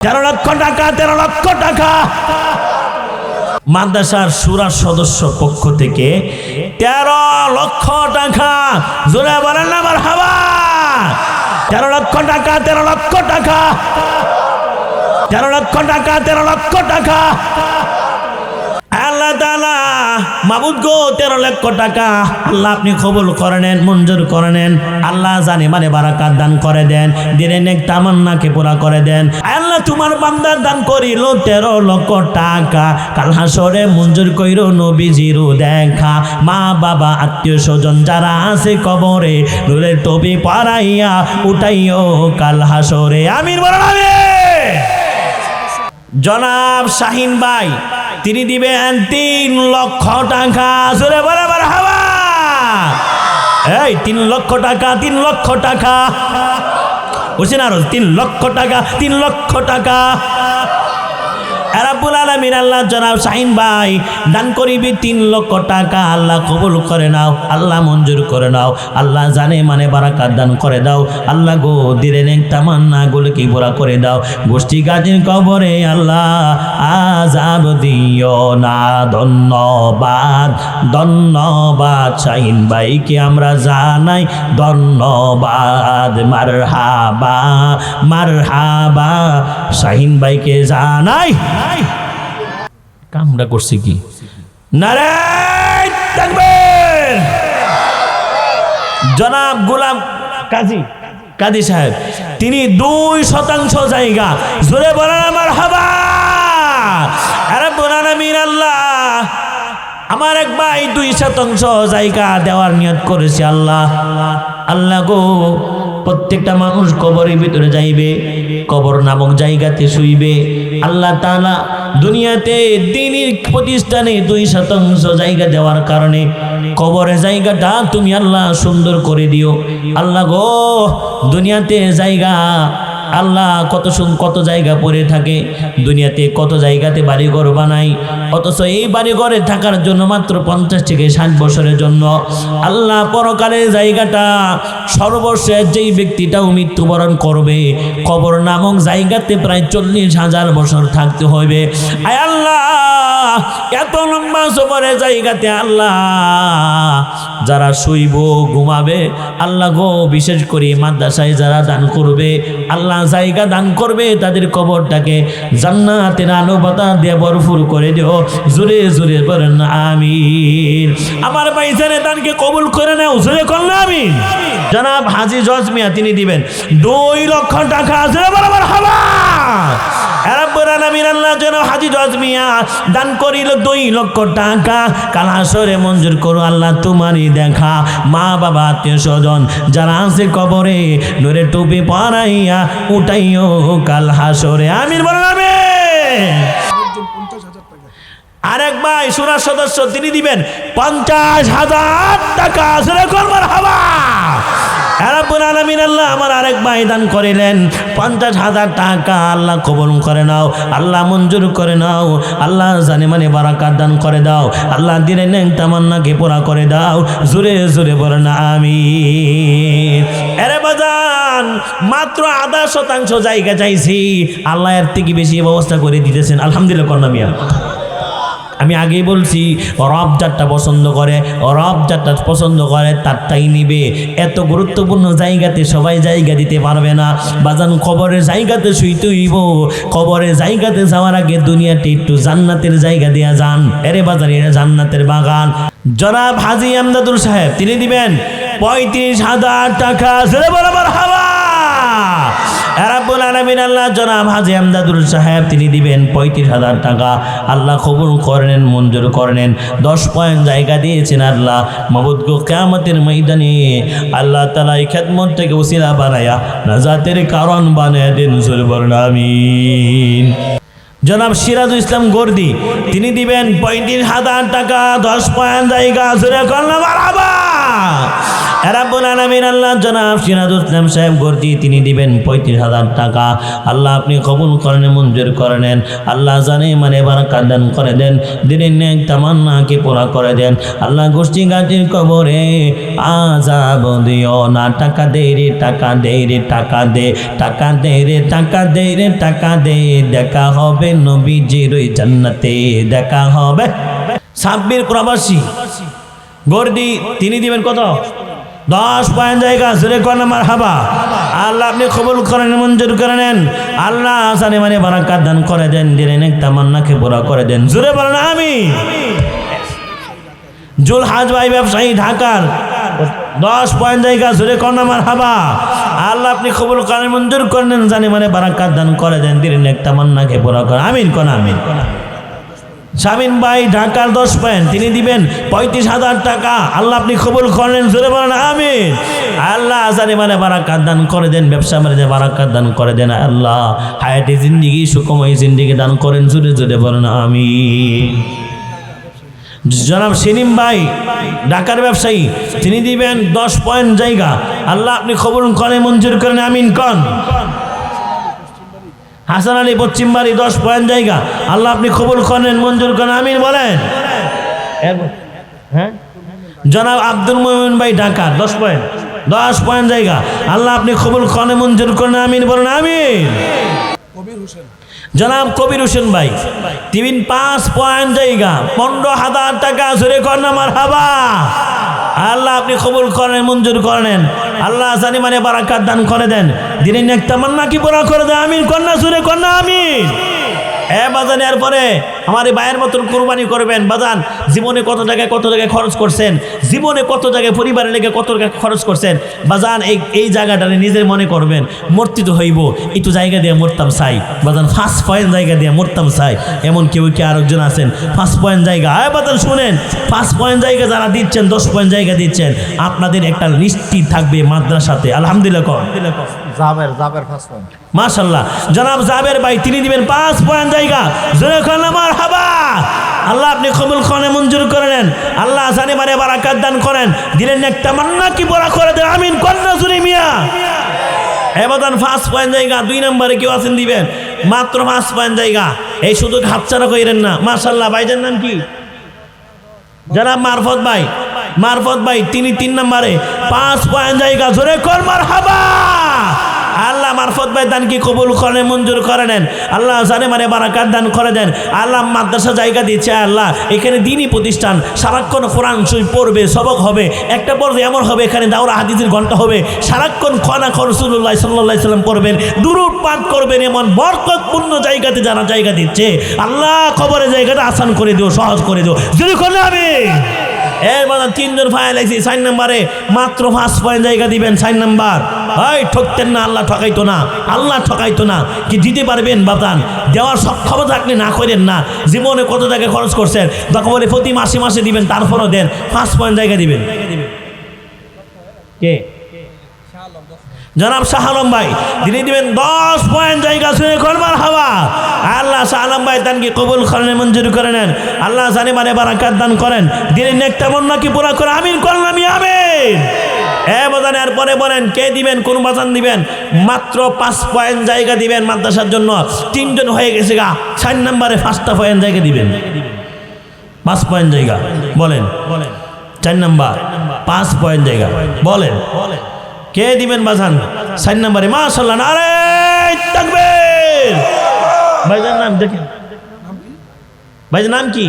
13 লক্ষ টাকা, 13 লক্ষ টাকা মাদ্রাসার শুরা সদস্য পক্ষ থেকে 13 লক্ষ টাকা। জোরে বলেন না মারহাবা। 13 লক্ষ টাকা, 13 লক্ষ টাকা, 13 লক্ষ টাকা, 13 লক্ষ টাকা। আল্লাহ তাআলা মাবুদ গো 13 লক্ষ টাকা আল্লাহ আপনি কবুল করে নেন, মঞ্জুর করে নেন। আল্লাহ জানে মানে বারাকাত দান করে দেন, দিনে নেক তামান্নাকে পুরা করে দেন। আল্লাহ তোমার বান্দা দান করিল 13 লক্ষ টাকা, কাল হাসরে মঞ্জুর কইরো নবীজির দেখা। মা বাবা আত্মীয় স্বজন যারা আছে কবরে নূরের টুপি পরাইয়া উঠাইও কাল হাসরে। আমিন বলেন আমিন। জনাব শাহিন ভাই তিনি দিবেন 3 লক্ষ টাকা। জোরে বলে মারহাবা। এই 3 লক্ষ টাকা, 3 লক্ষ টাকা বুঝছেন আরো 3 লক্ষ টাকা, 3 লক্ষ টাকা। রাব্বুল আলামিন আল্লাহ জনাব শাহিন ভাই দান করিবি 3 লক্ষ টাকা। আল্লাহ কবুল করে নাও, আল্লাহ মঞ্জুর করে নাও। আল্লাহ জানে মানে বারাকাত দান করে দাও। আল্লাহ গো দিলে নেক তামান্না গুলো কি পুরা করে দাও। গোষ্ঠী গাজীর কবরে আল্লাহ আযাব দিও না। ধন্যবাদ, ধন্যবাদ শাহিন ভাইকে আমরা জানাই ধন্যবাদ। মারহাবা, মারহাবা শাহিন ভাইকে জানাই। কামটা করছে কি? নারে তাকবীর। জনাব গোলাম কাজী সাহেব তিনি 2% জায়গা। জোরে বলেন মারহাবা। রাব্বুল আলামিন আল্লাহ আমার এক ভাই 2% জায়গা দেওয়ার নিয়ত করেছে। আল্লাহ আল্লাহ গো প্রত্যেকটা মানুষ কবরের ভিতরে যাইবে, কবর নামক জায়গাতে শুইবে। আল্লাহ তাআলা দুনিয়াতে দ্বীনের প্রতিষ্ঠানে 2% জায়গা দেওয়ার কারণে কবরের জায়গাটা তুমি আল্লাহ সুন্দর করে দিও। আল্লাহ গো দুনিয়াতে জায়গা আল্লাহ কত জায়গা পড়ে থাকে দুনিয়াতে, কত জায়গাতে বাড়িঘর বানাই, অথচ এই বাড়িঘরে থাকার জন্য মাত্র 50 থেকে 60 বছরের জন্য। আল্লাহ পরকালের জায়গাটা সর্বশেষ যেই ব্যক্তিটাও মৃত্যুবরণ করবে কবর নামক জায়গাতে প্রায় 40,000 বছর থাকতে হবে। আয় আল্লাহ এত লম্বা সফরের জায়গাতে আল্লাহ যারা শুইব ঘুমাবে আল্লাহ গো বিশেষ করে মাদ্রাসায় যারা দান করবে আল্লাহ জায়গা দান করবে তাদের কবরটাকে জান্নাতের আলো বাতাস দিয়ে ভরপুর করে দিও। জোরে জোরে বলেন আমিন। আমার ভাইজানের দানকে কবুল করে নাও। জোরে করুন আমিন। জনাব হাজী জজ মিয়া তিনি দিবেন 2 লক্ষ টাকা। জোরে বলেন মারহাবা। রাব্বুল আলামিন আল্লাহ যেন হাজী জজ মিয়া দান করিল 2 লক্ষ টাকা। কাল হাসরে মঞ্জুর করো আল্লাহ তোমারই দেখা। মা বাবা আত্মীয় স্বজন যারা আছে কবরে নূরের টুপি পরাইয়া উঠাইও কাল হাসরে। আমিন বলেন আমিন। আরেক ভাই শুরা সদস্য তিনি দিবেন 50,000 টাকা। জোরে কর মারহাবা। রাব্বুল আলামিন আল্লাহ আমার আরেক ভাই দান করিলেন 50,000 টাকা। আল্লাহ কবুল করে নাও, আল্লাহ মঞ্জুর করে নাও। আল্লাহ জানে মানে বারাকাত দান করে দাও। আল্লাহ দিলে নেক তামান্নাকে পুরা করে দাও। জোরে জোরে বলেন আমিন। আরে বাজান মাত্র 0.5% জায়গা চাইছি, আল্লাহ এর থেকে বেশি ব্যবস্থা করে দিতেছেন। আলহামদুলিল্লাহ কন্যা মিয়া। আমি আগেই বলছি রব যারটা পছন্দ করে, রব যারটা পছন্দ করে তারটাই নিবে। এত গুরুত্বপূর্ণ জায়গাতে সবাই জায়গা দিতে পারবে না বাজান। কবরের জায়গাতে শুইতে হইব। কবরের জায়গাতে যাওয়ার আগে দুনিয়াতে একটু জান্নাতের জায়গা দেয়া যান। এরে বাজান এটা জান্নাতের বাগান। জনাব হাজী আমদাদুল সাহেব তিনি দিবেন 35,000 টাকা। জোরে বলো মারহাবা। রাব্বুল আলামিন আল্লাহ জনাব হাজী আমদাদুল সাহেব তিনি দিবেন 35,000 টাকা। আল্লাহ কবুল করেন, মঞ্জুর করেন। 10 পয়েন্ট জায়গা দিয়েছেন আল্লাহ মাবুদ গো কিয়ামতের ময়দানে আল্লাহ তাআলা এই খেদমত থেকে ওসিলা বানায়া নাজাতের কারণ বানায় দেন। জোরে বলেন আমিন। জনাব সিরাজুল ইসলাম গর্দি তিনি দিবেন 35,000 টাকা। 10 পয়েন্ট জায়গা। জোরে করলাম মারহাবা। রাব্বুল আলামিন আল্লাহ জনাব সিরাজুল ইসলাম সাহেব গর্জি তিনি দিবেন 35,000 টাকা। আল্লাহ আপনি কবুল করেন, মঞ্জুর করে নেন। আল্লাহ জানে মানে বারাকাত দান করে দেন, দিনের নেক তামান্নাকে পুরা করে দেন। আল্লাহ গোষ্ঠী গাছির কবরে আযাব দিও না। টাকা দে রে, টাকা দে রে, টাকা দে, টাকা দে রে, টাকা দে রে, টাকা দে, দেখা হবে নবীজির ওই জান্নাতে, দেখা হবে। সাব্বির প্রবাসী গর্দি তিনি দিবেন কত? 10 পয়েন্ট জায়গা। জোরে কোন মারহাবা। আল্লাহ আপনি কবুল করেন, মঞ্জুর করে নেন। আল্লাহ জানে মানে বারাকাত দান করে দেন, দিনের নেক তামান্নাকে পুরা করে দেন। জোরে বলেন আমিন। জুলহাজ ভাই ব্যবসায়ী ঢাকার 10 পয়েন্ট জায়গা। জোরে কোন মারহাবা। আল্লাহ আপনি কবুল করেন, মঞ্জুর করে নেন, জানে মানে বারাকাত দান করে দেন, দিনের নেক তামান্নাকে পুরা করে। আমিন কোন আমিন। শামিন ভাই ঢাকার 10 পয়েন্ট তিনি দিবেন 35,000 টাকা। আল্লাহ আপনি কবুল করেন, জোরে বলেন আমিন। আল্লাহ জানে মানে বারাকাত দান করে দেন, ব্যবসা বাণিজ্যে বারাকাত দান করে দেন। আল্লাহ হায়াতে জিন্দেগি সুখময় জিন্দেগি দান করেন, জোরে জোরে বলেন আমিন। জনাব সেলিম ভাই ঢাকার ব্যবসায়ী তিনি দিবেন 10 পয়েন্ট জায়গা। আল্লাহ আপনি কবুল করেন, মঞ্জুর করেন, আমিন কোন। হাসান আলী পশ্চিমবাড়ি 10 পয়েন্ট জায়গা। আল্লাহ আপনি কবুল করেন, মঞ্জুর করেন, আমিন বলেন। হ্যাঁ জনাব আব্দুল মুমিন ভাই ঢাকা 10 পয়েন্ট জায়গা। আল্লাহ আপনি কবুল করেন, মঞ্জুর করেন, আমিন বলেন আমিন। জনাব কবির হোসেন ভাই তিনি 5 পয়েন্ট জায়গা 15,000 টাকা। জোরে করেন মারহাবা। আল্লাহ আপনি কবুল করেন, মঞ্জুর করেন। আল্লাহ জানি মানে বারাকাত দান করে দেন, দিনের নেক তামান্না কি পুরা করে দেন। আমিন কন্যা, জোরে কন্যা আমিন। বাজান এরপরে আমার এই ভাইয়ের মতন কোরবানি করবেন। বাজান জীবনে কত জায়গায় খরচ করছেন, জীবনে কত জায়গায় পরিবারের লেগে কত টাকা খরচ করছেন। বাজান এই জায়গাটা নিজের মনে করবেন মূর্তি তো হইব, একটু জায়গা দিয়ে মরতাম চাই। বাজান 5 পয়েন্ট জায়গা দিয়ে মরতাম চাই, এমন কেউ কি আরেকজন আছেন 5 পয়েন্ট জায়গা। বাজান শুনেন, 5 পয়েন্ট জায়গা যারা দিচ্ছেন, 10 পয়েন্ট জায়গা দিচ্ছেন, আপনাদের একটা নিশ্চিত থাকবে মাদ্রাসাতে। আলহামদুলিল্লাহ কর জাবের 5 পয়েন্ট মাশাআল্লাহ। জনাব জাবের ভাই তিনি দিবেন 5 পয়েন্ট জায়গা। জোরে কোন মারহাবা। আল্লাহ আপনি কবুল করেন, মঞ্জুর করে নেন। আল্লাহ জানে মানে বারাকাত দান করেন, দিলেন নেক তামান্না কি পুরা করে দেন। আমিন কন্যা জুরি মিয়া। এবাদান 5 পয়েন্ট জায়গা। 2 নম্বরে কেউ আছেন দিবেন মাত্র 5 পয়েন্ট জায়গা। এই শুধু হাতছাড়া কইরেন না। মাশাআল্লাহ ভাইজান নাম কি? জনাব মারফত ভাই তিনি 3 নম্বরে 5 পয়েন্ট জায়গা। জোরে কর মারহাবা। আল্লাহ মারফত ভাই দান কি কবুল করেন, মঞ্জুর করে নেন। আল্লাহ জানে মানে বারাকাত দান করে দেন। আল্লাহ মাদ্রাসা জায়গা দিচ্ছে। আল্লাহ এখানে দ্বীনি প্রতিষ্ঠান, সারাক্ষণ কোরআন শরীফ পড়বে, সবক হবে। একটা পর্যায়ে এমন হবে এখানে দাওরা হাদিসের ঘন্টা হবে, সারাক্ষণ খানা রাসূলুল্লাহ সাল্লাল্লাহু আলাইহি সাল্লাম করবেন, দুরূদ পাঠ করবেন। এমন বরকতপূর্ণ জায়গাতে যারা জায়গা দিচ্ছে, আল্লাহ খবরের জায়গাটা আসান করে দিও, সহজ করে দিও। যদি করে আমি এর মানে 3 জন ফাইল আইছি। 4 নম্বরে মাত্র 5 পয়েন্ট জায়গা দিবেন। 4 নম্বর ভাই ঠকতেন না, আল্লাহ ঠকাইতো না, আল্লাহ ঠকাইতো না। কি দিতে পারবেন বাতান, দেওয়ার সক্ষম থাকলে না করেন না। জীবনে কত জায়গায় খরচ করছেন, তখন বলে প্রতি মাসে দিবেন, তারপরও দেন। 5 পয়েন্ট জায়গা দিবেন। কে? জনাব শাহ আলম ভাই তিনি দিবেন 10 পয়েন্ট জায়গা। শুনে করবার হাওয়া। আল্লাহ শাহ আলম ভাই দানকে কবুল করেন, মঞ্জুর করে নেন। আল্লাহ জানে মানে বারাকাত দান করেন, দিনের নেক তামান্না কি পুরা করে। আমিন করলাম আমি আমিন। বাজান এরপরে বলেন কে দিবেন, কোন বাজান দিবেন? মাত্র 5 পয়েন্ট জায়গা দিবেন মাদ্রাসার জন্য। 3 জন হয়ে গেছে গা। 4 নম্বরে 5টা পয়েন্ট জায়গা দিবেন। 5 পয়েন্ট জায়গা বলেন। 4 নম্বর 5 পয়েন্ট জায়গা বলেন কে দিবেন বাজান? 4 নম্বরে মাশাআল্লাহ নারে তাকবীর। ভাইজান নাম দেখেন, ভাইজান নাম কি?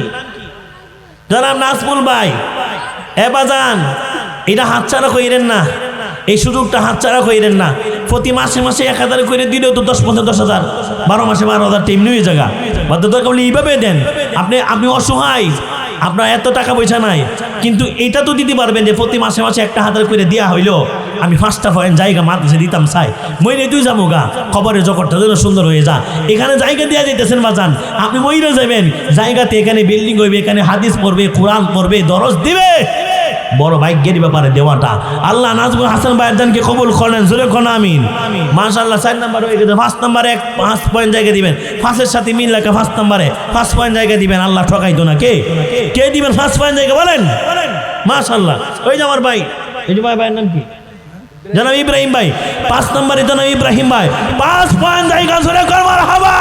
জনাব নাজমুল ভাই। বাজান এটা হাতছাড়া কইরেন না, এই সুযোগটা হাতছাড়া কইরেন না। প্রতি মাসে 1000 করে দিলেও তো 10,000 12 মাসে 12,000 টিম নিয়ে জায়গা বাধ্যতা করলে এইভাবে দেন। আপনি অসহায়, আপনার এত টাকা পয়সা নাই, কিন্তু এটা তো দিতে পারবেন যে প্রতি মাসে 1000 করে দেওয়া হইলো। আমি 5টা পয়েন্ট জায়গা মাদ্রাসা দিতাম চাই, মইরে তুই যাবো গা, খবরের জগৎটা যেন সুন্দর হয়ে যা। এখানে জায়গা দেওয়া যেতেছেন বাজান, আপনি মইরে যাবেন জায়গাতে। এখানে বিল্ডিং হইবে, এখানে হাদিস পড়বে, কোরআন পড়বে, দরস দিবে। বড় ভাগ্যের ব্যাপারে দেওয়াটা। আল্লাহ নাজমুল হাসান ভাইজানকে কবুল করেন, জোরে কোন আমিন। মাশাআল্লাহ 4 নম্বর হয়ে গেছে। 5 নম্বরে 5 পয়েন্ট জায়গা দিবেন। 5-এর সাথে মিল লেখা 5 নম্বরে 5 পয়েন্ট জায়গা দিবেন। আল্লাহ ঠকাইতো না। কে দিবেন 5 পয়েন্ট জায়গা বলেন? মাশাআল্লাহ। ওই যে আমার ভাই এই যে ভাইয়ের নাম কি? জনাব ইব্রাহিম ভাই। 5 নম্বরে জনাব ইব্রাহিম ভাই 5 পয়েন্ট জায়গা জোরে কর মারহাবা।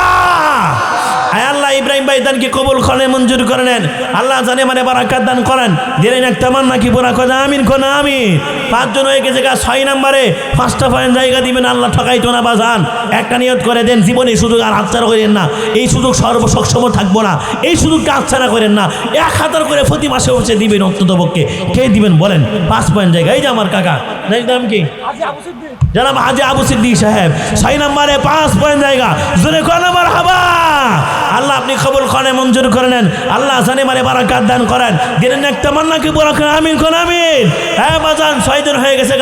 আয় আল্লাহ ইব্রাহিম ভাই দানকে কবুল করেন, মঞ্জুর করে নেন। আল্লাহ জানে মানে বারাকাত দান করেন। দিলেন একটা তামান্না কি পুরা কথা আমিন কোন আমিন। 5 জন হয়ে গেছে। 6 নম্বরে 5টা পয়েন্ট জায়গা দিবেন। আল্লাহ ঠকাইতো না বাজান। একটা নিয়ত করে দেন, জীবনে সুযোগ আর হাতছাড়া করেন না। এই সুযোগ সবসময় থাকবো না, এই সুযোগটা হাতছাড়া করেন না। 1000 করে প্রতি মাসে হচ্ছে দিবেন অন্তত পক্ষে। কে দিবেন বলেন? 5 পয়েন্ট জায়গা। এই যে আমার কাকা, নাম কি? জনাব হাজি আবু সিদ্দিক সাহেব। 6 নম্বরে 5 পয়েন্ট জায়গা জোরে কোন মারহাবা। আল্লাহ আপনি কবুল করেন, মঞ্জুর করে নেন। আল্লাহ জানে মানে বারাকাত দান করেন। দিলেন একটা তামান্না কি পুরা করে আমিন কোন আমিন। হ্যাঁ বাজান 6 জন হয়ে গেছে।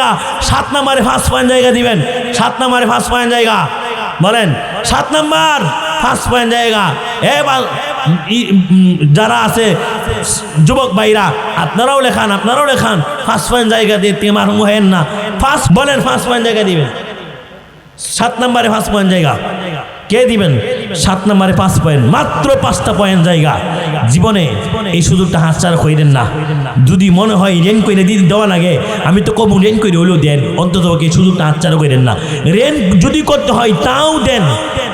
7 নম্বরে 5 পয়েন্ট জায়গা দিবেন। 7 নম্বরে 5 পয়েন্ট জায়গা বলেন। 7 নম্বর 5 পয়েন্ট জায়গা। যারা আছে যুবক ভাইরা আপনারাও লেখান, 5 পয়েন্ট জায়গা দিয়ে তেমার মোহেন না। 5 বলেন 5 পয়েন্ট জায়গা দিবেন। 7 নম্বরে 5 পয়েন্ট জায়গা কে দিবেন? 7 নম্বরে 5 পয়েন্ট, মাত্র 5টা পয়েন্ট জায়গা। জীবনে এই সুযোগটা হাতছাড়া কইরেন না। যদি মনে হয় রেন করে দিয়ে দেওয়া লাগে, আমি তো কবু রেন করে হলেও দেন, অন্তত এই সুযোগটা হাতছাড়া কইরেন না। রেন যদি করতে হয় তাও দেন।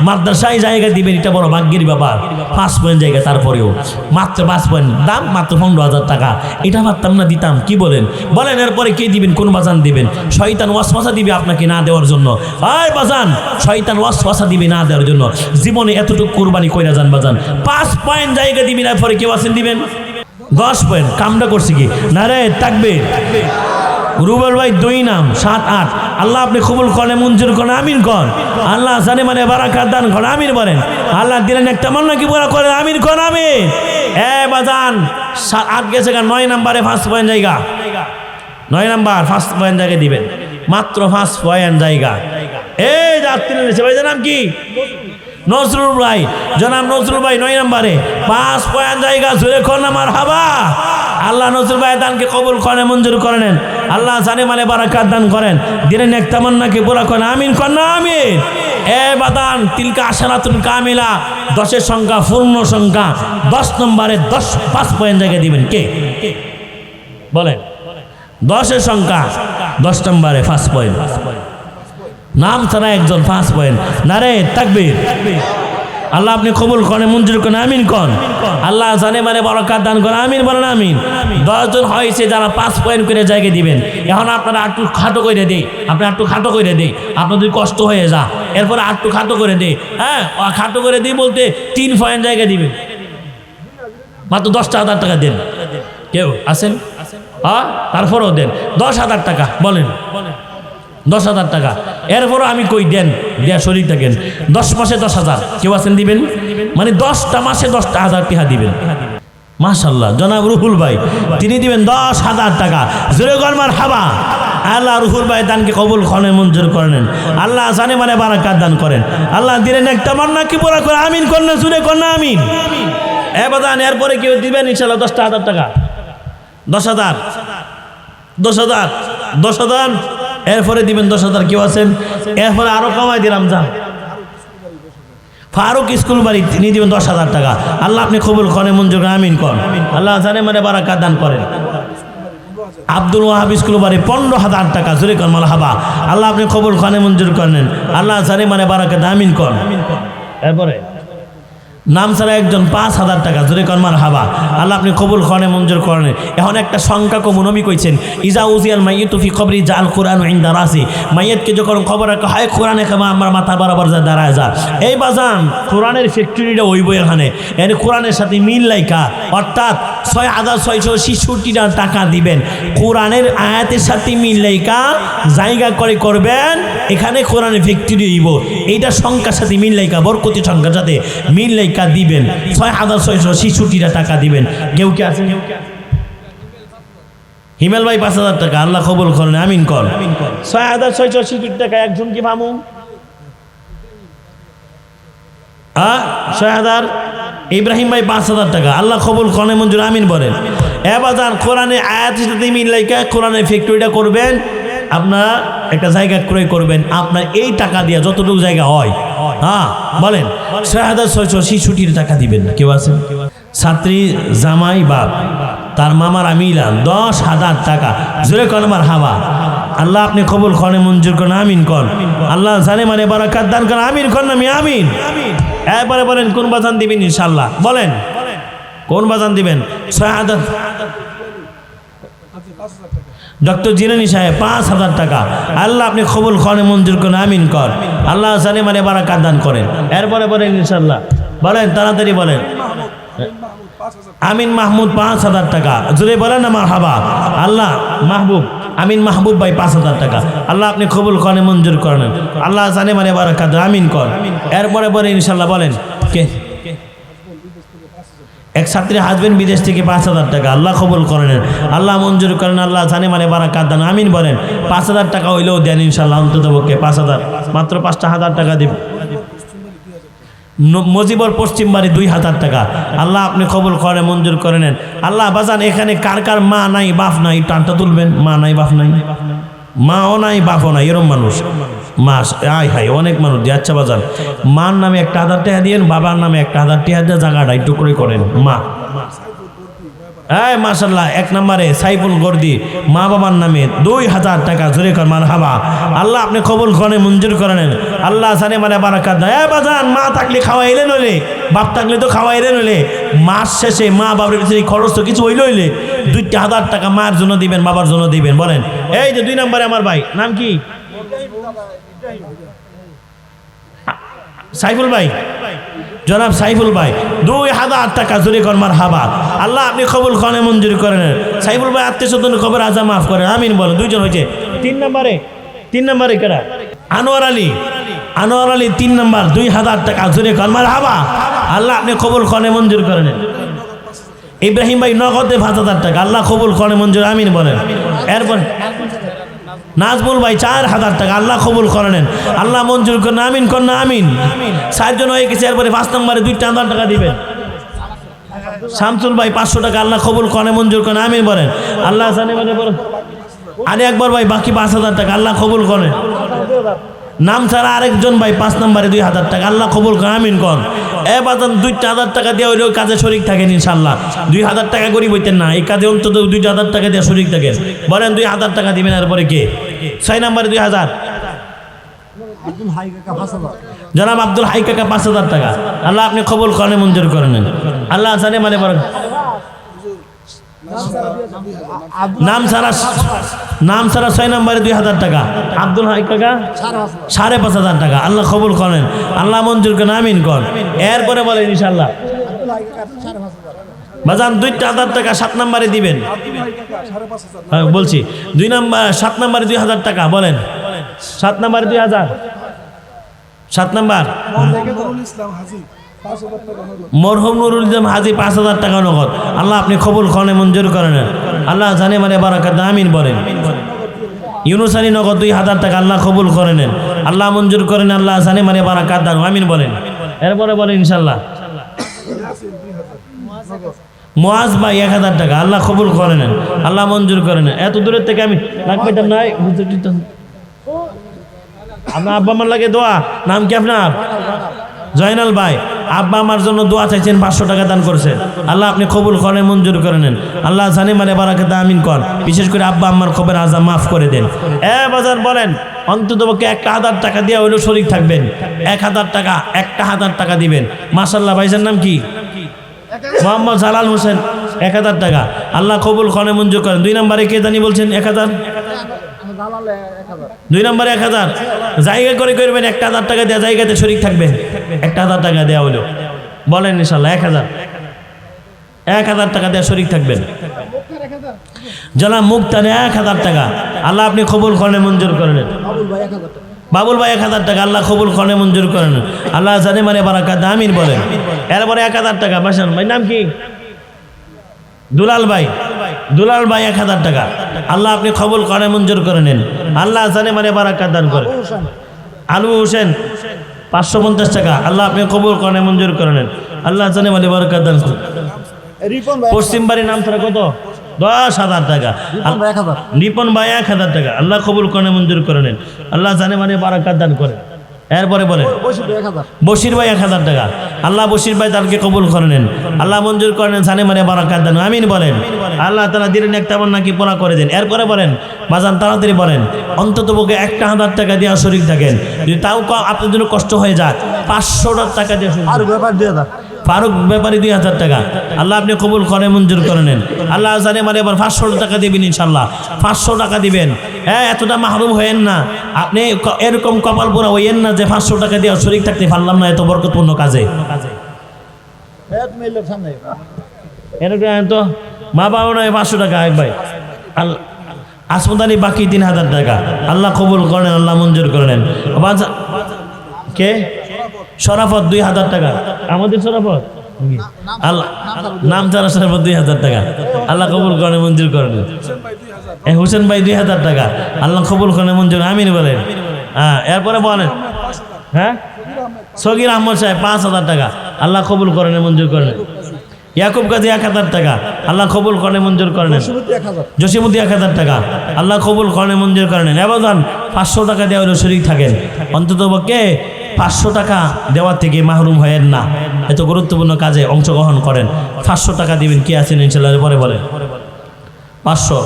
মাদ্রাসায় জায়গা দিবেন, এটা বড় ভাগ্যের ব্যাপার। 5 পয়েন্ট জায়গা, তারপরেও মাত্র 5 পয়েন্ট, দাম মাত্র 15,000 টাকা। এটা ভাবতাম না দিতাম, কি বলেন? বলেন এরপরে কে দিবেন? কোন বাজান দিবেন? শয়তান ওয়াসওয়াসা দিবে আপনাকে না দেওয়ার জন্য। আয় বাজান, শয়তান ওয়াসওয়াসা দিবে না দেওয়ার জন্য। জীবনে এতটুকু কুরবানি কইরা যান বাজান। 5 পয়েন্ট জায়গা দিবেন, এরপরে কেউ আছেন দিবেন 10 পয়েন্ট। কামটা করছি কি না রে? তাকবীর। রুবেল ভাই 2 নাম 7 8। আল্লাহ আপনি কবুল করেন, মঞ্জুর করেন আমিন কন। আল্লাহ জানে মানে বারাকাত দান করেন আমিন বলেন। আল্লাহ দিলেন একটা তামান্না কি পুরা করেন আমিন কন আমিন। বাজান 8 গেছে। 9 নম্বরে 5 পয়েন্ট জায়গা। 9 নম্বর 5 পয়েন্ট জায়গা দিবেন, মাত্র 5 পয়েন্ট জায়গা। এই যাত্রী নিয়েছে ভাই, নাম কি? নজরুল ভাই। জনাব নজরুল ভাই 9 নম্বরে 5 পয়েন্ট জায়গা জোরে করেন মারহাবা। আল্লাহ নজরুল ভাই দানকে কবুল করেন, মঞ্জুর করে নেন। আল্লাহ জানে মানে বারাকাত দান করেন। দিলেন এক তামান্নাকে পুরা করেন আমিন করেন আমিন। বাদান তিলকা আশারাতুল কামিলা, 10-এর সংখ্যা, পূর্ণ সংখ্যা। 10 নম্বরে 5 পয়েন্ট জায়গা দিবেন কে বলেন? 10-এর সংখ্যা 10 নম্বরে 5 পয়েন্ট। নাম ছাড়া একজন 5 পয়েন্ট। নারে তাকবীর। আল্লাহ আপনি কবুল করেন, মঞ্জুর করেন আমিন কন। আল্লাহ জানে মানে বারাকাত দান করেন আমিন বলেন আমিন। 10 জন হয়েছে যারা 5 পয়েন্ট করে জায়গা দিবেন। এখন আপনারা একটু খাটো করে দেই, আপনাদের কষ্ট হয়ে যা, এরপরে একটু খাটো করে দেই। হ্যাঁ, খাটো করে দিই বলতে 3 পয়েন্ট জায়গা দিবেন, মাত্র 10,000 টাকা দেন। কেউ আছেন? হ্যাঁ, তারপরেও দেন 10,000 টাকা বলেন। 10,000 টাকা। এরপরও আমি কই দেন, দেয়া শরীর থাকেন। 10 মাসে 10,000 কেউ আছেন দিবেন? মানে 10টা মাসে 10,000 টাকা দিবেন। মাশাআল্লাহ। জনাব রুহুল ভাই তিনি দিবেন 10,000 টাকা। জোরে কর মারহাবা। আল্লাহ রুহুল ভাই দানকে কবুল করেন, মঞ্জুর করেন। আল্লাহ জানে মানে বারাকাত দান করেন। আল্লাহ দিলেন একটা তামান্না কি পুরা করে আমিন করেন, জোরে করেন আমিন। বাদান এরপরে কেউ দিবেন ইনশাআল্লাহ 10,000 টাকা। 10,000 10,000 10,000। এরপরে দিবেন 10,000 কেউ আছেন? এরপরে আরো কমাই দিলাম যান। ফারুক স্কুল বাড়ি তিনি দিবেন 10,000 টাকা। আল্লাহ আপনি কবুল করেন, মঞ্জুর করেন আমিন করেন। আল্লাহ জানে মানে বারাকাত দান করেন। আব্দুল ওয়াহাব স্কুল বাড়ি 15,000 টাকা। জোরে করেন মারহাবা। আল্লাহ আপনি কবুল করেন, মঞ্জুর করেন। আল্লাহ জানে মানে বারাকাত আমিন করেন। এরপরে নাম ছাড়া একজন 5,000 টাকা। জোরে করেন মারহাবা। আল্লাহ আপনি কবুল করেন, মঞ্জুর করেন। এখন একটা সংখ্যা কম নবী কইছেন ইজা উজিয়াল মাইয়িতু ফি কবরি জাল কুরআন ইনদা রাসি। মাইয়িতকে যখন কবর রাখা হয় কোরআনে কেমন আমার মাথা বরাবর যা দাঁড়ায় যা। এই বাজান কোরআনের ফ্যাক্টরিটা ওই বই এখানে কোরআনের সাথে মিল লাইকা, অর্থাৎ 6,666 টাকা দিবেন। কোরআনের আয়াতের সাথে মিল লাইকা জায়গা করে করবেন, এখানে কোরআনের ফ্যাক্টরি হইব। এইটা সংখ্যার সাথে মিল লাইকা, বরকতি সংখ্যার সাথে মিল লাইকা দিবেন। 6,666 টাকা দিবেন। কেউ কি আছেন? হিমেল ভাই 5,000 টাকা। আল্লাহ কবুল করেন আমিন কর। 6,666 টাকা একজন কি মামু? 6,000। ইব্রাহিম ভাই 5,000 টাকা। আল্লাহ কবুল করেন, মঞ্জুর আমিন বলেন। বাজান কোরআনে আয়াতের সাথে মিল লাইকা কোরআনের ফ্যাক্টরিটা করবেন। আপনারা একটা জায়গা ক্রয় করবেন, আপনার এই টাকা দিয়ে যতটুকু জায়গা হয়, হ্যাঁ বলেন 6,666 টাকা দিবেন। কেউ আছেন? ছাত্রী জামাই বাপ তার মামার আমিলাম 10,000 টাকা। জোরে কর মারহাবা। আল্লাহ আপনি কবুল করেন, মঞ্জুর করেন, আমিন কর। আল্লাহ জানে মানে বারাকাত দান করেন, আমিন করেন, আমি আমিন। এরপরে বলেন কোন বাজান দিবেন ইনশাআল্লাহ, বলেন কোন বাজান দিবেন? শাহাদাত ডক্টর জিলানী সাহেব 5,000 টাকা। আল্লাহ আপনি কবুল করেন, মঞ্জুর করেন, আমিন কর। আল্লাহ জানে মানে বারাকাত দান করেন। এরপরে বলেন ইনশাআল্লাহ, বলেন তাড়াতাড়ি বলেন। আমিন মাহমুদ 5,000 টাকা। জোরে বলেন না মারহাবা। আল্লাহ মাহবুব, আমিন মাহবুব ভাই 5,000 টাকা। আল্লাহ আপনি কবুল করেন, মঞ্জুর করেন। আল্লাহ জানে মানে বারাকাত দান, আমিন কর। এরপরে বলেন ইনশাআল্লাহ, বলেন কে? এক ছাত্রী হাজবেন্ড বিদেশ থেকে 5,000 টাকা। আল্লাহ কবুল করেন, আল্লাহ মঞ্জুর করেন। আল্লাহ জানে মানে বারাকাত দান, আমিন বলেন। 5,000 টাকা হইলেও দেন ইনশাআল্লাহ, অন্তত পক্ষে 5,000, মাত্র 5,000 টাকা দিব। মজিবর পশ্চিম বাড়ি 2,000 টাকা। আল্লাহ আপনি কবুল করেন, মঞ্জুর করে নেন। আল্লাহ বাজান এখানে কার কার মা নাই বাপ নাই টানটা তুলবেন। মা নাই বাপ নাই, মাও নাই বাপও নাই, এরম মানুষ মা আয় হাই অনেক মানুষ দিয়ে। আচ্ছা বাজান, মার নামে 1,000 টাকা দিয়েন, বাবার নামে 1,000 টাকা দিয়ে জায়গাটা একটু করে করেন। মা মাশাল্লাহ 1 নম্বরে সাইফুল গর্দি, মা বাবার নামে 2,000 টাকা। জোরে কর মারহাবা। আল্লাহ আপনি কবুল করেন, মঞ্জুর করে নেন। আল্লাহ জানে মানে বারাকাত দেয়। বাজান মা থাকলে খাওয়াইলে নইলে, বাপ থাকলে তো খাওয়াইলে নইলে, মাস শেষে মা বাবার পিছনে খরচ তো কিছু হইলে হইলে 2,000 টাকা মায়ের জন্য দিবেন, বাবার জন্য দিবেন। বলেন এই যে 2 নম্বরে আমার ভাই নাম কি? সাইফুল ভাই, জনাব সাইফুল ভাই 2,000 টাকা। জোরে কর মারহাবা। আল্লাহ আপনি কবুল করেন, মঞ্জুর করেন। সাইফুল ভাই আত্মীয়-স্বজন খবর আজা মাফ করেন, আমিন বলেন। 2 জন হয়েছে। 3 নম্বরে কেডা? আনোয়ার আলী, আনোয়ার আলী 3 নম্বর 2,000 টাকা। জোরে কর মারহাবা। আল্লাহ আপনি কবুল করেন, মঞ্জুর করেন। ইব্রাহিম ভাই নগদে 5,000 টাকা। আল্লাহ কবুল করেন, মঞ্জুর, আমিন বলেন। এরপর নাজমুল ভাই 4,000 টাকা। আল্লাহ কবুল করেন, আল্লাহ মঞ্জুর করেন, আমিন করেন, আমিন। 4 জন হয়ে গেছে। এরপরে 5 নম্বরে 2,000 টাকা দিবেন। শামসুল ভাই 500 টাকা। আল্লাহ কবুল করেন, মঞ্জুর করেন, আমিন বলেন। আল্লাহ জানে মানে বলেন। আরে একবার ভাই বাকি 5,000 টাকা। আল্লাহ কবুল করেন। নাম ছাড়া আরেকজন ভাই 5 নম্বরে 2,000 টাকা। আল্লাহ কবুল করেন, আমিন কর। বাজান 2,000 টাকা দিয়ে হইলেও কাজে শরিক থাকেন ইনশাআল্লাহ। 2,000 টাকা গরিব হইতেন না, এই কাজে অন্তত 2,000 টাকা দিয়ে শরিক থাকেন। বলেন 2,000 টাকা দিবেন। এরপরে কে? 6 নম্বরে 2,000 জনাব আব্দুল হাই কাকা 5,000 টাকা। আল্লাহ আপনি কবুল করেন, মঞ্জুর করে নেন। আল্লাহ জানে মানে বলেন। নাম ছাড়া 6 নম্বরে 2,000 টাকা। আব্দুল হাই কাকা 5,500 টাকা। আল্লাহ কবুল করেন, আল্লাহ মঞ্জুর করেন, আমিন কর। এরপরে বলেন ইনশাআল্লাহ বাজান 2,000 টাকা 7 নম্বরে দিবেন। বলছি 2 নম্বর 7 নম্বরে 2,000 টাকা। বলেন 7 নম্বরে 2,000। 7 নম্বর মরহুম নুরুল ইসলাম হাজি 5,000 টাকা নগদ। আল্লাহ আপনি কবুল করেন, মঞ্জুর করেন। আল্লাহ জানে মানে বারাকাত, আমিন বলেন। ইউনুস আলী নগদ 2,000 টাকা। আল্লাহ কবুল করেন, আল্লাহ মঞ্জুর করেন। আল্লাহ জানে মানে বারাকাত দান, আমিন বলেন। এরপরে বলেন ইনশাআল্লাহ মুআজ ভাই 1,000 টাকা। আল্লাহ কবুল করেন, আল্লাহ মঞ্জুর করেন। এত দূরের থেকে আমি লাগ পাইতাম নাই। আপনার আব্বা আমার লাগে দোয়া। নাম কি আপনার? জয়নাল ভাই। আব্বা আমার জন্য দোয়া চাইছেন, 500 টাকা দান করছেন। আল্লাহ আপনি কবুল করেন, মঞ্জুর করে নেন। আল্লাহ জানে মানে বারাকাত, আমিন কর। বিশেষ করে আব্বা আম্মার খবর আজা মাফ করে দেন। বাজার বলেন অন্তত পক্ষে 1,000 টাকা দিয়ে হইলেও শরীক থাকবেন। 1,000 টাকা, 1,000 টাকা দিবেন। মাশাআল্লাহ। ভাইজার নাম কি? মোহাম্মদ জালাল হোসেন 1,000 টাকা। আল্লাহ কবুল করেন, মঞ্জুর করেন। 2 নম্বরে কে জানি বলছেন? 1,000। 2 নম্বরে 1,000 জায়গা করে করবেন। 1,000 টাকা দেওয়া জায়গাতে শরীক থাকবেন। 1,000 টাকা দেওয়া হলো। বলেন ইনশাআল্লাহ 1,000 টাকা দেওয়া শরীক থাকবেন। জনাব মুক্তানে 1,000 টাকা। আল্লাহ আপনি কবুল করেন, মঞ্জুর করেন। বাবুল ভাই 1,000 টাকা। আল্লাহ কবুল করেন, মঞ্জুর করেন। আল্লাহ জানে মানে বারাকাত, আমিন বলেন। এরপরে 1,000 টাকা। বাসান ভাই নাম কি? দুলাল ভাই। দুলাল ভাই 1,000 টাকা। আল্লাহ আপনি কবুল করেন, মঞ্জুর করে নেন। আল্লাহ জানে মানে বারাকাত দান করেন। আলু হোসেন 550 টাকা। আল্লাহ আপনি কবুল করেন, মঞ্জুর করে নেন। আল্লাহ জানে মানে বারাকাত দান করেন। পশ্চিম বাড়ির নাম ছাড়া কত? 10,000 টাকা। রিপন ভাই 1,000 টাকা। আল্লাহ কবুল করেন, মঞ্জুর করে নেন। আল্লাহ জানে মানে বারাকাত দান করেন। এরপরে বলেন বসির 1000 বশির ভাই 1000 টাকা, আল্লাহ বশির ভাই তাকে কবুল করে নেন, আল্লাহ মঞ্জুর করে নেন, সানে মানে বারাকাত দেন, আমিন বলেন। আল্লাহ তাআলা দিলেন এক তেমন নাকি পুরা করে দেন। এরপরে বলেন বাজান তাড়াতাড়ি বলেন, অন্তত পক্ষে 1000 টাকা দিয়ে শরীক থাকেন, যদি তাও আপনার জন্য কষ্ট হয়ে যায় 500 টাকা দিয়ে শরীক আর ব্যাপার 2000 ফারুক ব্যাপারী 2000 টাকা, আল্লাহ আপনি কবুল করে মঞ্জুর করে নেন। আল্লাহ জানে মানে এবার 500 টাকা দিবেন ইনশাল্লাহ, 500 টাকা দিবেন। হ্যাঁ, এতটা মাহরুম হয়েন না আপনি, এরকম কপাল পোড়া হইয়েন না যে 500 টাকা দিয়ে শরীক থাকতে পারলাম না এত বরকতপূর্ণ কাজে। তুমি এর সামনে এরকম তো মা বাবা নয় 500 টাকা এক ভাই, আল্লাহ আসমতানি বাকি 3000 টাকা, আল্লাহ কবুল করেন, আল্লাহ মঞ্জুর করে নেন। কে শরাফত 2000 টাকা, আমাদের শরাফত আল্লাহ নাম ছাড়া শরাফত 2000 টাকা, আল্লাহ কবুল করেন মঞ্জুর করেন। হুসেন ভাই 2000 টাকা, আল্লাহ কবুল করেন মঞ্জুর, আমিন বলেন। হ্যাঁ, এরপরে বলেন হ্যাঁ সগির আহমদ সাহেব 5000 টাকা, আল্লাহ কবুল করেন মঞ্জুর করেন। ইয়াকুব কাজী 1000 টাকা, আল্লাহ কবুল করেন মঞ্জুর করেন। জসিমুদ্দি 1000 টাকা, আল্লাহ কবুল করেন মঞ্জুর করেন। এবার 500 টাকা দেওয়া হলে শরীক থাকেন, অন্তত পক্ষে 500 টাকা দেওয়ার থেকে মাহরুম হয়েন না, এত গুরুত্বপূর্ণ কাজে অংশগ্রহণ করেন। 500 টাকা দিবেন, কি আছেন ইনশাল্লাহ। পরে বলেন 500।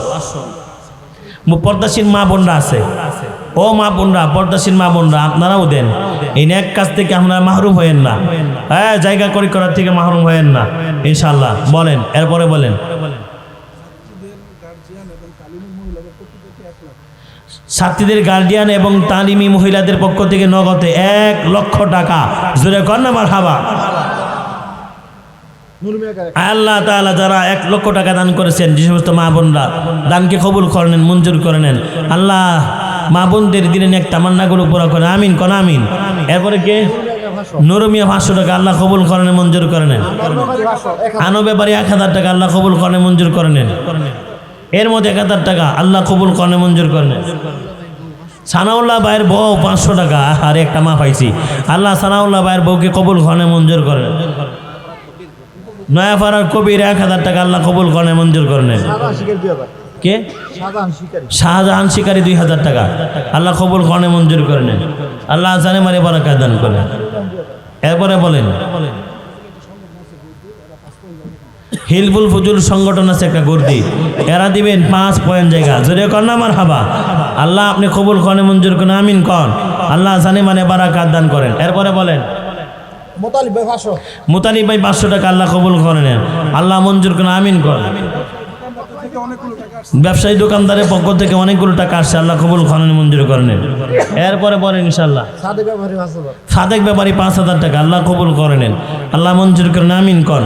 পর্দাসীন মা বোনরা আছে, ও মা বোনরা, পর্দাসীন মা বোনরা আপনারাও দেন, এই নেক কাজ থেকে আপনারা মাহরুম হয়েন না, হ্যাঁ জায়গা করি করার থেকে মাহরুম হয়েন না ইনশাল্লাহ। বলেন এরপরে বলেন ছাত্রীদের গার্ডিয়ান এবং তালিমি মহিলাদের পক্ষ থেকে নগদে 1 লক্ষ টাকা, জোরে কর না মারহাবা। আল্লাহ তাআলা যারা 1 লক্ষ টাকা দান করেছেন, যে সমস্ত মা বোনরা দানকে কবুল করে নেন, মঞ্জুর করে নেন। আল্লাহ মা বোনদের দিলেন এক তামান্নাগুলো পুরা করে, আমিন কোন আমিন। এরপরে কে নুরমিয়া 500 টাকা, আল্লাহ কবুল করে নেন, মঞ্জুর করে নেন। আনো ব্যাপারী 1000 টাকা, আল্লাহ কবুল করে নেন, মঞ্জুর করে নেন। এর মধ্যে 1000 টাকা, আল্লাহ কবুল করে নেন, মঞ্জুর করে নেন। সানাউল্লাহ ভাইয়ের বউ 500 টাকা, আর একটা মা পাইছি, আল্লাহ সানাউল্লাহ ভাইয়ের বউকে কবুল করে নেন, মঞ্জুর করে নেন। নয়াপাড়ার কবির 1000 টাকা, আল্লাহ কবুল করে মঞ্জুর করে নেন। কে শাহজাহান শিকারী 2000 টাকা, আল্লাহ কবুল করে মঞ্জুর করে নেন। আল্লাহ জানে মারে বারাকাত দান করেন। এরপরে বলেন হিলফুল ফুজুল সংগঠন আছে একটা গর্দি, এরা দিবেন 5 পয়েন্ট জায়গা, জোরে কর না মারহাবা। আল্লাহ আপনি কবুল করে মঞ্জুর করেন, আমিন কন। আল্লাহ জানে মানে বারাকাত দান করেন। এরপরে বলেন মুতালিব ভাই 500 টাকা, আল্লাহ কবুল করে নেন, আল্লাহ মঞ্জুর করেন, আমিন কর। ব্যবসায়ী দোকানদারের পক্ষ থেকে অনেকগুলো টাকা আসছে, আল্লাহ কবুল করেন, মঞ্জুর করে নেন। এরপরে বলেন ইনশাআল্লাহ সাদেক ব্যাপারী 5000 টাকা, আল্লাহ কবুল করে নেন, আল্লাহ মঞ্জুর করেন, আমিন কর।